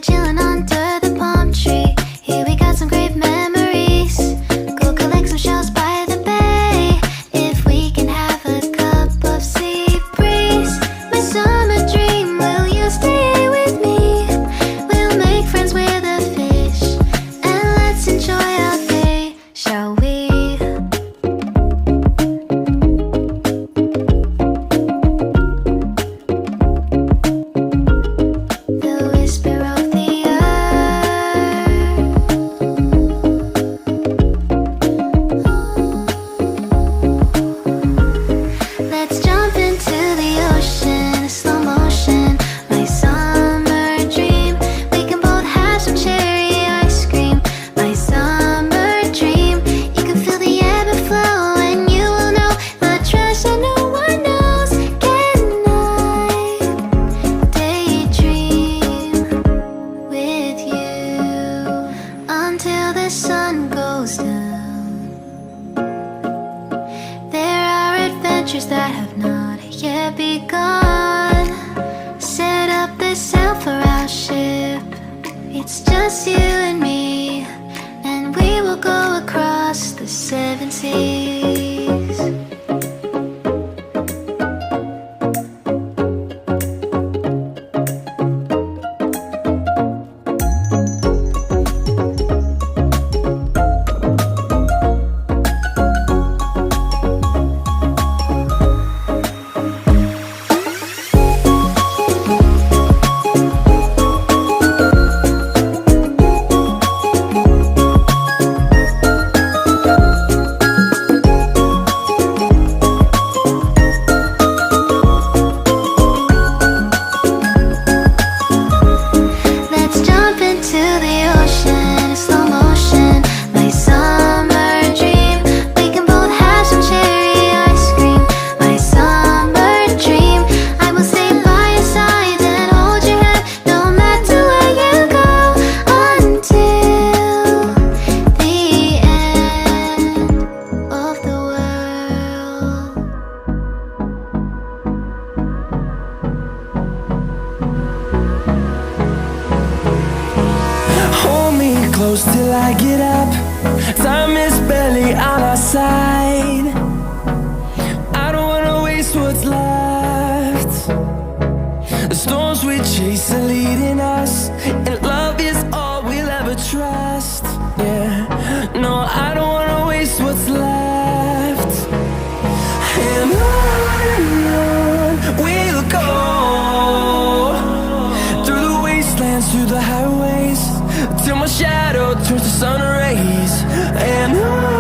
chilling under the palm tree. Here we got some great memories. Go collect some shells by the bay. If we can have a cup of sea breeze. My summer dream, will you stay with me? We'll make friends with the fish, and let's enjoy our day, shall we? The whisper of the earth. Let's jump into the ocean, slow motion. My summer dream. We can both have some cherry ice cream. My summer dream. You can feel the ebb and flow, and you will know the trust that no one knows. Can I daydream with you until the sun goes down? There are adventures that have not yet begun. Set up the sail for our ship. It's just you and me, and we will go across the 7 seas. Let's jump into the ocean, slow motion. My summer dream. We can both have some cherry ice cream. My summer dream. I will stay by your side and hold your hand, no matter where you go, until the end of the world. Hold me close till I get up. Time is barely on our side. I don't wanna waste what's left. The storms we chase are leading us, and love is all we'll ever trust. Yeah, no, I don't wanna waste what's left. And on we'll go, through the wastelands, through the highways, till my shadow turns to sun rays. And on